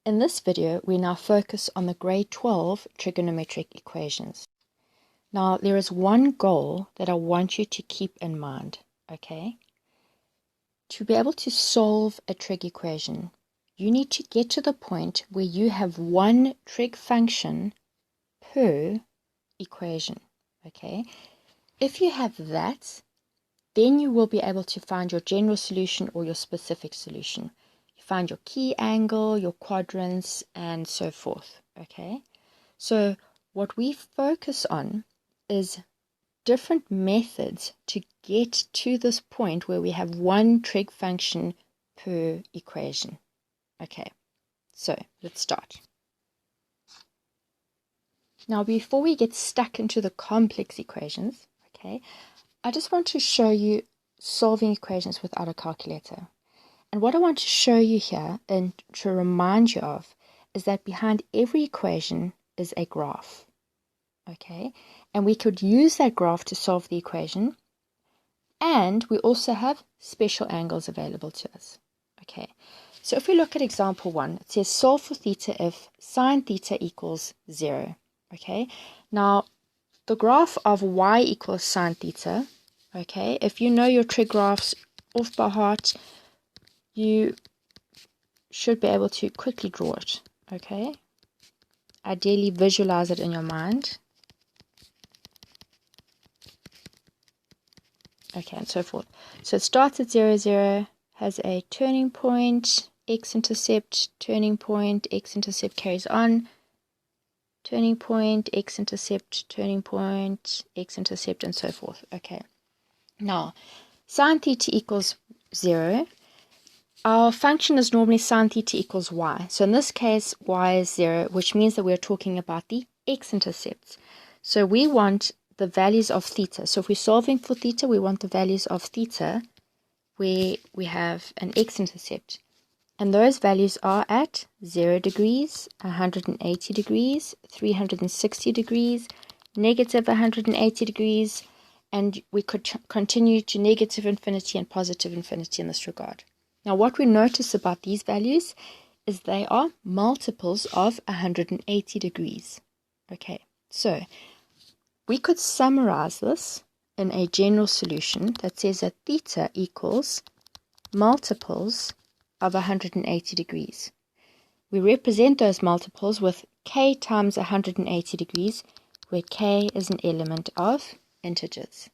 In this video, we now focus on the grade 12 trigonometric equations. Now, there is one goal that I want you to keep in mind, okay? To be able to solve a trig equation, you need to get to the point where you have one trig function per equation, okay? If you have that, then you will be able to find your general solution or your specific solution. You find your key angle, your quadrants, and so forth, okay? So what we focus on is different methods to get to this point where we have one trig function per equation. Okay, so let's start. Now, before we get stuck into the complex equations, okay, I just want to show you solving equations without a calculator. And what I want to show you here and to remind you of is that behind every equation is a graph. Okay, and we could use that graph to solve the equation, and we also have special angles available to us. Okay, so if we look at example 1, it says solve for theta if sine theta equals 0. Okay, now the graph of y equals sine theta, okay, if you know your trig graphs off by heart, you should be able to quickly draw it. Okay, ideally visualize it in your mind. Okay, and so forth. So it starts at 0, 0, has a turning point, x-intercept, turning point, x-intercept carries on, turning point, x-intercept, turning point, x-intercept, and so forth. Okay. Now, sine theta equals 0. Our function is normally sine theta equals y. So in this case, y is 0, which means that we're talking about the x-intercepts. So we want the values of theta. So if we're solving for theta, we want the values of theta where we have an x-intercept. And those values are at 0 degrees, 180 degrees, 360 degrees, negative 180 degrees, and we could continue to negative infinity and positive infinity in this regard. Now, what we notice about these values is they are multiples of 180 degrees. Okay, so we could summarize this in a general solution that says that theta equals multiples of 180 degrees. We represent those multiples with k times 180 degrees, where k is an element of integers.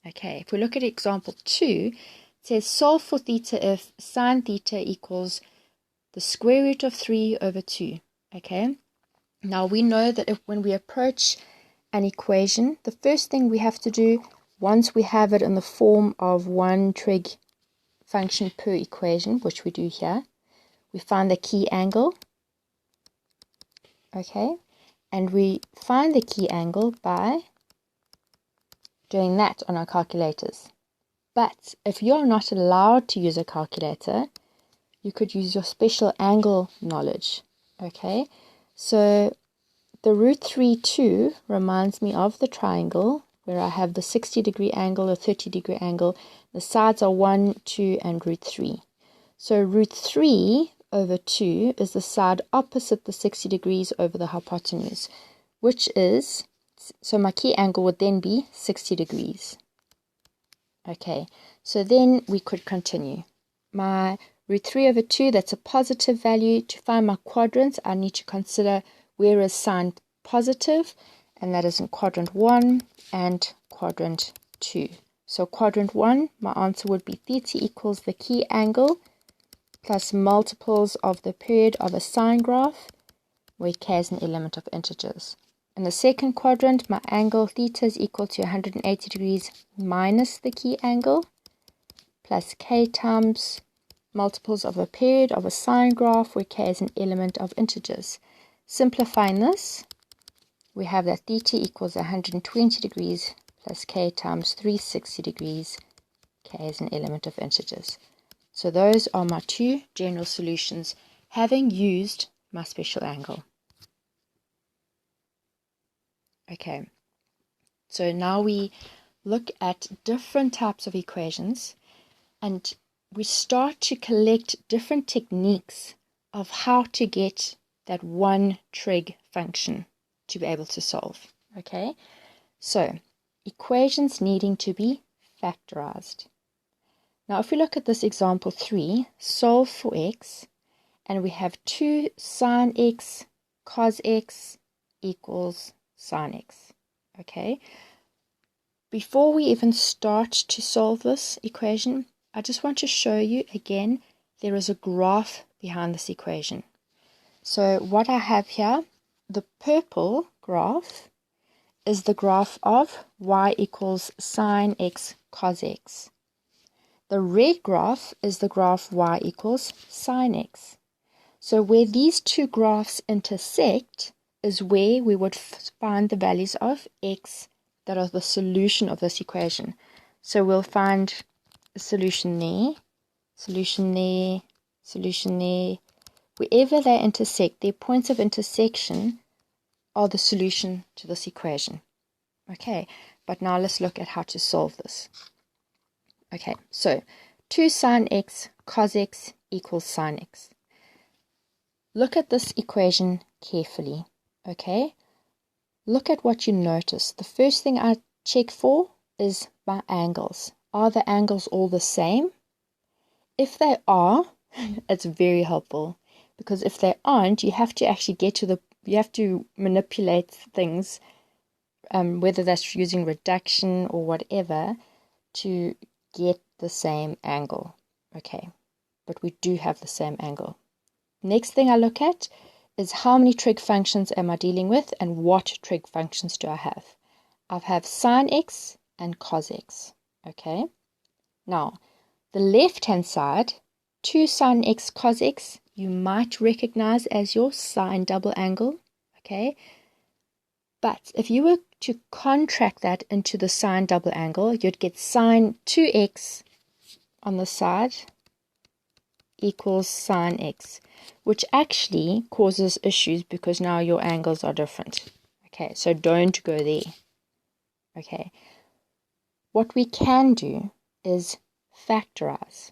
Okay, if we look at example 2, it says solve for theta if sine theta equals the square root of 3 over 2. Okay, now we know that when we approach an equation, the first thing we have to do, once we have it in the form of one trig function per equation, which we do here, we find the key angle, okay, and we find the key angle by doing that on our calculators. But if you're not allowed to use a calculator, you could use your special angle knowledge, okay. So the root 3, 2 reminds me of the triangle where I have the 60-degree angle, the 30-degree angle. The sides are 1, 2, and root 3. So root 3 over 2 is the side opposite the 60 degrees over the hypotenuse, which is, so my key angle would then be 60 degrees. Okay, so then we could continue. My root 3 over 2, that's a positive value. To find my quadrants, I need to consider where is sine positive, and that is in quadrant 1 and quadrant 2. So quadrant 1, my answer would be theta equals the key angle plus multiples of the period of a sine graph, where k is an element of integers. In the second quadrant, my angle theta is equal to 180 degrees minus the key angle, plus k times multiples of a period of a sine graph, where k is an element of integers. Simplifying this, we have that theta equals 120 degrees plus k times 360 degrees. K is an element of integers. So those are my two general solutions, having used my special angle. Okay, so now we look at different types of equations, and we start to collect different techniques of how to get that one trig function to be able to solve. Okay, so equations needing to be factorized. Now if we look at this example 3, solve for x, and we have 2 sine x cos x equals sine x. Okay, before we even start to solve this equation, I just want to show you again, there is a graph behind this equation. So what I have here, the purple graph is the graph of y equals sine x cos x. The red graph is the graph y equals sine x. So where these two graphs intersect is where we would find the values of x that are the solution of this equation. So we'll find a solution there, solution there, solution there. Wherever they intersect, their points of intersection are the solution to this equation. Okay, but now let's look at how to solve this. Okay, so 2 sine x cos x equals sine x. Look at this equation carefully, okay? Look at what you notice. The first thing I check for is my angles. Are the angles all the same? If they are, it's very helpful, because if they aren't, you have to actually you have to manipulate things, whether that's using reduction or whatever, to get the same angle. Okay, but we do have the same angle. Next thing I look at is how many trig functions am I dealing with and what trig functions do I have. I have sine x and cos x. Okay, now the left hand side, 2 sine x cos x, you might recognize as your sine double angle. Okay, but if you were to contract that into the sine double angle, you'd get sine 2x on the side equals sine x, which actually causes issues because now your angles are different. Okay, so don't go there. Okay, what we can do is factorize.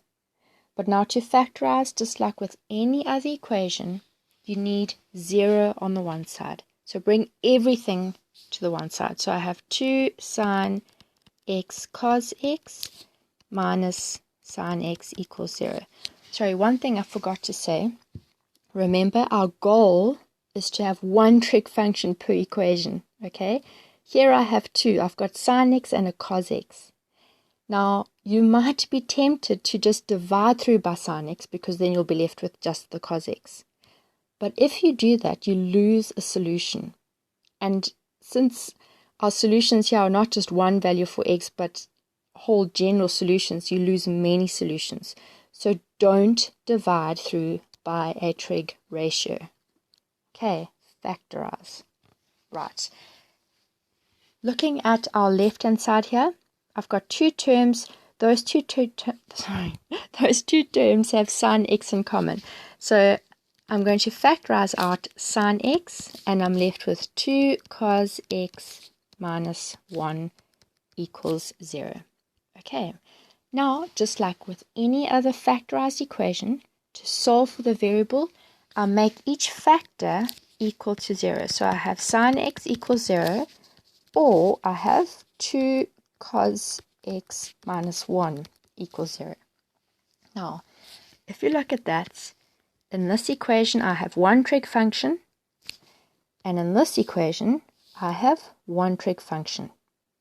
But now to factorize, just like with any other equation, you need 0 on the one side. So bring everything to the one side. So I have 2 sine x cos x minus sine x equals 0. Sorry, one thing I forgot to say. Remember, our goal is to have one trig function per equation. Okay, here I have 2. I've got sine x and a cos x. Now, you might be tempted to just divide through by sine x, because then you'll be left with just the cos x. But if you do that, you lose a solution. And since our solutions here are not just one value for x, but whole general solutions, you lose many solutions. So don't divide through by a trig ratio. Okay, factorize. Right. Looking at our left-hand side here, I've got two terms. Those two terms have sine x in common. So I'm going to factorize out sine x, and I'm left with 2 cos x minus 1 equals 0. Okay, now just like with any other factorized equation, to solve for the variable, I'll make each factor equal to 0. So I have sine x equals 0, or I have 2 cos x minus 1 equals 0. Now, if you look at that, in this equation I have one trig function, and in this equation I have one trig function.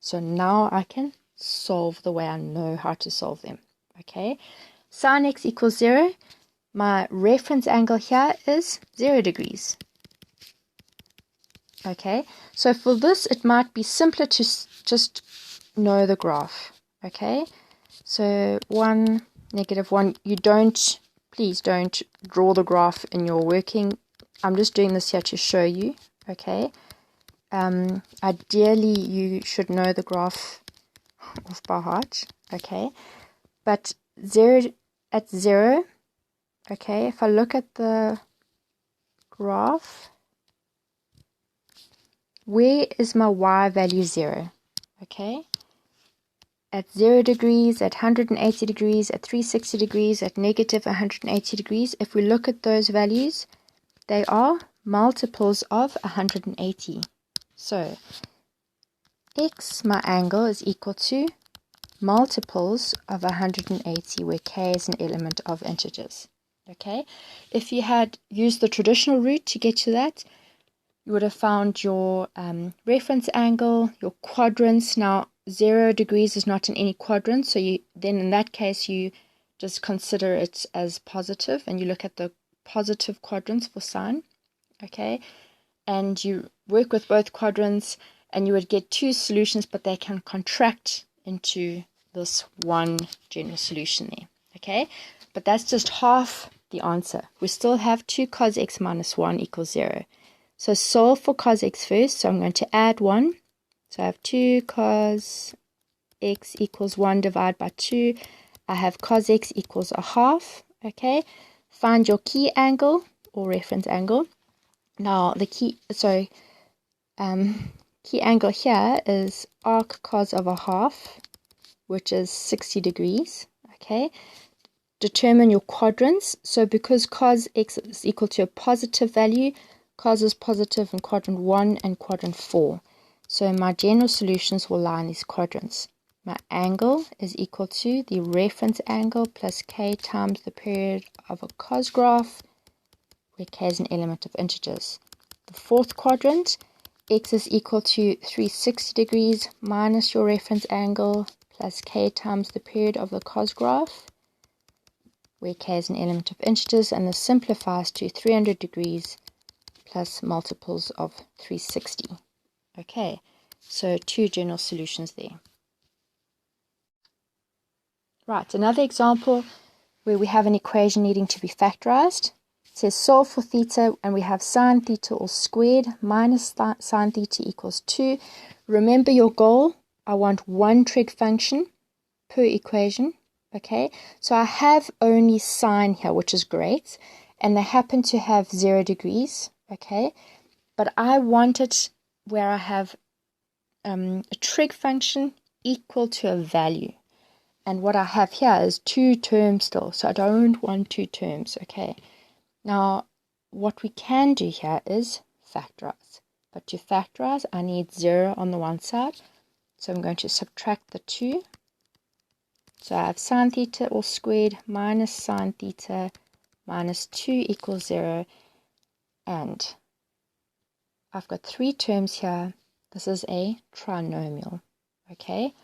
So now I can solve the way I know how to solve them. Okay, sine x equals 0. My reference angle here is 0 degrees. Okay, so for this it might be simpler to just know the graph. Okay, so 1, -1, please don't draw the graph in your working. I'm just doing this here to show you. Okay, ideally you should know the graph off by heart. Okay, but 0 at 0. Okay, if I look at the graph, where is my y value 0? Okay, at 0 degrees, at 180 degrees, at 360 degrees, at negative 180 degrees. If we look at those values, they are multiples of 180. So x, my angle, is equal to multiples of 180, where k is an element of integers. Okay, if you had used the traditional route to get to that, you would have found your reference angle, your quadrants. Now, 0 degrees is not in any quadrant, so then in that case you just consider it as positive, and you look at the positive quadrants for sine. Okay, and you work with both quadrants, and you would get two solutions, but they can contract into this one general solution there. Okay, but that's just half the answer. We still have 2 cos x minus 1 equals 0. So solve for cos x first. So I'm going to add 1. So I have 2 cos x equals 1 divided by 2. I have cos x equals a half. Okay, find your key angle or reference angle. Now the key angle here is arc cos of a half, which is 60 degrees. Okay, determine your quadrants. So because cos x is equal to a positive value, cos is positive in quadrant 1 and quadrant 4. So my general solutions will lie in these quadrants. My angle is equal to the reference angle plus k times the period of a cos graph, where k is an element of integers. The fourth quadrant, x is equal to 360 degrees minus your reference angle plus k times the period of the cos graph, where k is an element of integers, and this simplifies to 300 degrees plus multiples of 360. Okay, so 2 general solutions there. Right, another example where we have an equation needing to be factorized. It says solve for theta, and we have sine theta all squared minus sine theta equals 2. Remember your goal, I want one trig function per equation. Okay, so I have only sine here, which is great, and they happen to have 0 degrees. Okay, but I want it where I have a trig function equal to a value. And what I have here is 2 terms still, so I don't want 2 terms. Okay, now what we can do here is factorize. But to factorize, I need 0 on the one side. So I'm going to subtract the 2. So I have sine theta all squared minus sine theta minus 2 equals 0. And I've got 3 terms here. This is a trinomial. Okay.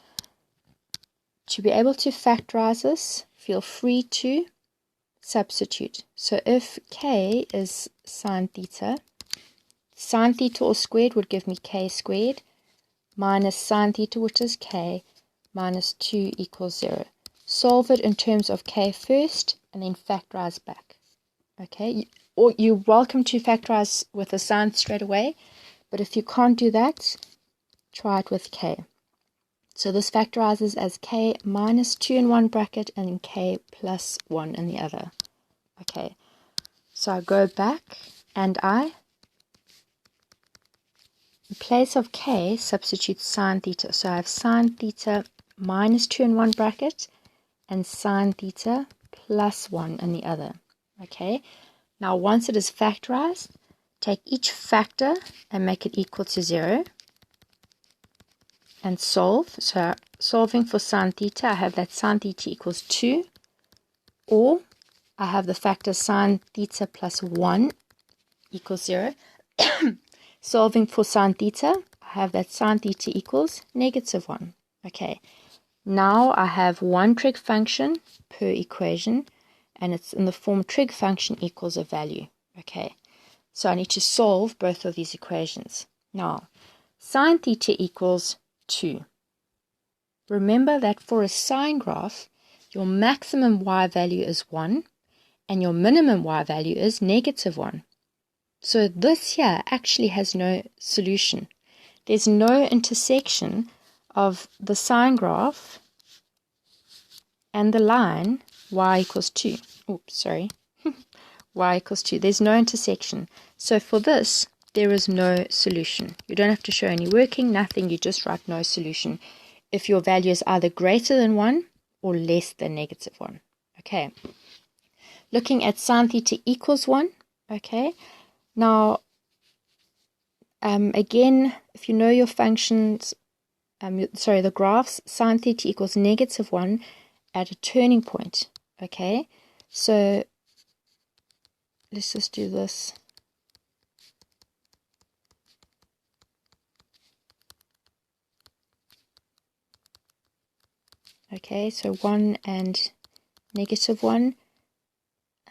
To be able to factorize this, feel free to substitute. So if k is sine theta all squared would give me k squared minus sine theta, which is k, minus 2 equals 0. Solve it in terms of k first and then factorize back. Okay, or you're welcome to factorize with a sine straight away, but if you can't do that, try it with k. So this factorizes as k minus 2 in one bracket and then k plus 1 in the other. Okay, so I go back and I, in place of k, substitute sine theta. So I have sine theta minus 2 in one bracket and sine theta plus 1 in the other. Okay, now once it is factorized, take each factor and make it equal to 0. And solve. So solving for sine theta, I have that sine theta equals 2, or I have the factor sine theta plus 1 equals 0. Solving for sine theta, I have that sine theta equals negative 1. Okay, now I have one trig function per equation, and it's in the form trig function equals a value. Okay, so I need to solve both of these equations. Now, sine theta equals 2. Remember that for a sine graph, your maximum y value is 1 and your minimum y value is negative 1. So this here actually has no solution. There's no intersection of the sine graph and the line y equals 2. Oops, sorry. Y equals 2. There's no intersection. So for this, there is no solution. You don't have to show any working, nothing. You just write no solution. if your value is either greater than 1 or less than -1. Okay. Looking at sine theta equals 1. Okay. Now, again, if you know your functions, the graphs, sine theta equals -1 at a turning point. Okay. So let's just do this. Okay, so 1 and -1,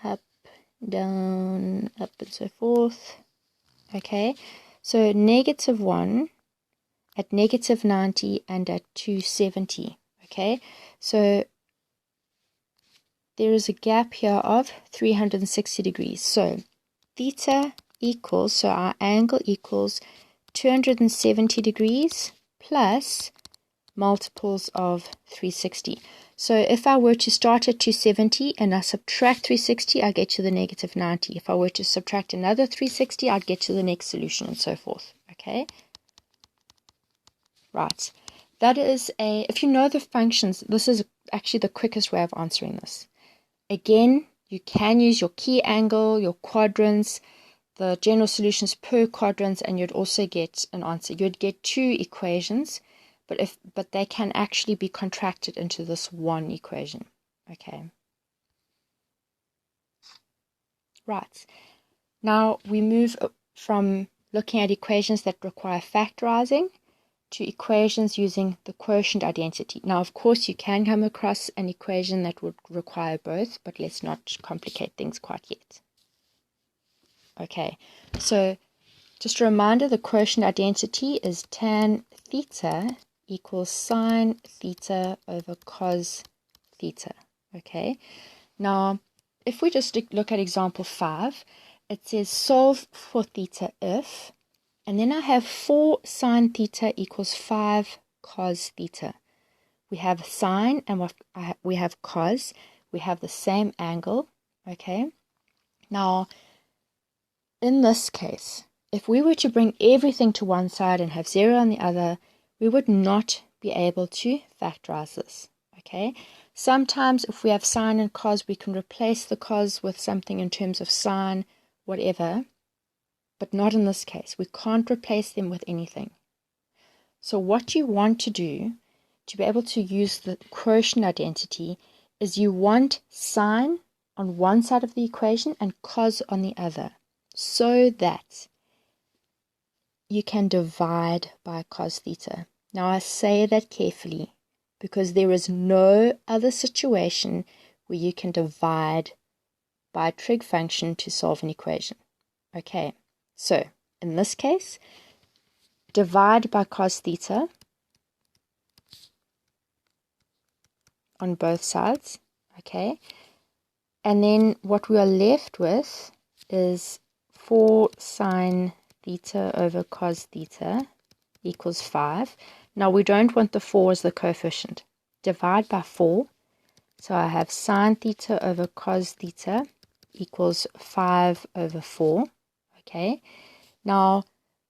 up, down, up, and so forth. Okay, so -1 at -90 and at 270. Okay, so there is a gap here of 360 degrees. So theta equals, so our angle equals 270 degrees plus multiples of 360. So if I were to start at 270 and I subtract 360, I get to the -90. If I were to subtract another 360, I'd get to the next solution and so forth. Okay? Right. That is if you know the functions, this is actually the quickest way of answering this. Again, you can use your key angle, your quadrants, the general solutions per quadrant, and you'd also get an answer. You'd get 2 equations, but they can actually be contracted into this one equation. Okay. Right. Now we move from looking at equations that require factorizing to equations using the quotient identity. Now, of course, you can come across an equation that would require both, but let's not complicate things quite yet. Okay, so just a reminder, the quotient identity is tan theta equals sine theta over cos theta. Okay, now if we just look at example 5, it says solve for theta if, and then I have 4 sine theta equals 5 cos theta. We have sine and we have cos. We have the same angle. Okay, now in this case, if we were to bring everything to one side and have 0 on the other, we would not be able to factorize this. Okay, sometimes if we have sine and cos, we can replace the cos with something in terms of sine, whatever, but not in this case. We can't replace them with anything. So what you want to do to be able to use the quotient identity is you want sine on one side of the equation and cos on the other, so that you can divide by cos theta. Now I say that carefully because there is no other situation where you can divide by a trig function to solve an equation. Okay, so in this case, divide by cos theta on both sides. Okay, and then what we are left with is 4 sine theta over cos theta equals 5. Now we don't want the 4 as the coefficient. Divide by 4. So I have sine theta over cos theta equals 5 over 4. Okay. Now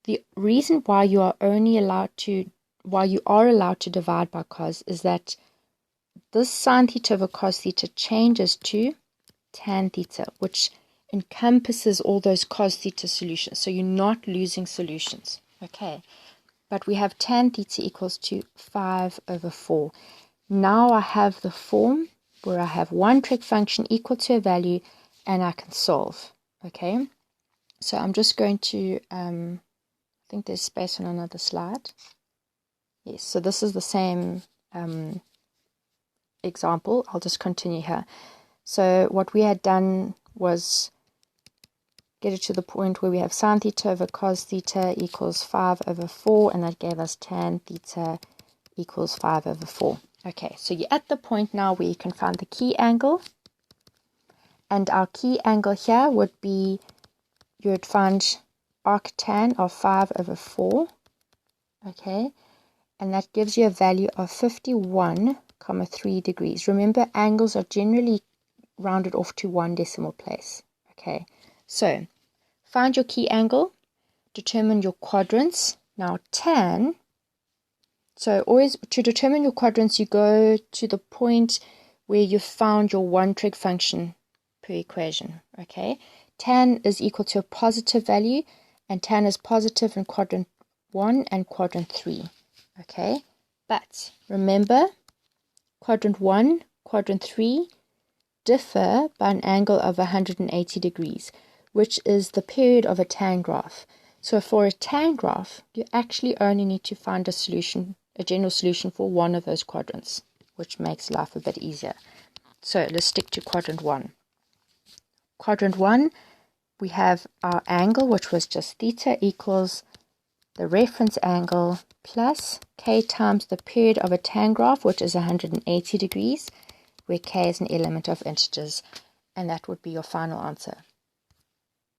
the reason why you are allowed to divide by cos is that this sine theta over cos theta changes to tan theta, which encompasses all those cos theta solutions. So you're not losing solutions. Okay. But we have tan theta equals to 5 over 4. Now I have the form where I have one trig function equal to a value and I can solve. Okay. So I'm just going to, I think there's space on another slide. Yes, so this is the same example. I'll just continue here. So what we had done was get it to the point where we have sine theta over cos theta equals 5 over 4, and that gave us tan theta equals 5 over 4. Okay, so you're at the point now where you can find the key angle, and our key angle here would be, you would find arctan of 5 over 4, okay, and that gives you a value of 51,3 degrees. Remember, angles are generally rounded off to 1 decimal place. Okay, so find your key angle, determine your quadrants. Now tan, So always, to determine your quadrants, you go to the point where you've found your one trig function per equation, okay? Tan is equal to a positive value, and tan is positive in quadrant 1 and quadrant 3, okay? But remember, quadrant 1, quadrant 3 differ by an angle of 180 degrees, which is the period of a tan graph. So for a tan graph, you actually only need to find a solution, a general solution for one of those quadrants, which makes life a bit easier. So let's stick to quadrant 1. Quadrant 1, we have our angle, which was just theta, equals the reference angle plus k times the period of a tan graph, which is 180 degrees, where k is an element of integers, and that would be your final answer.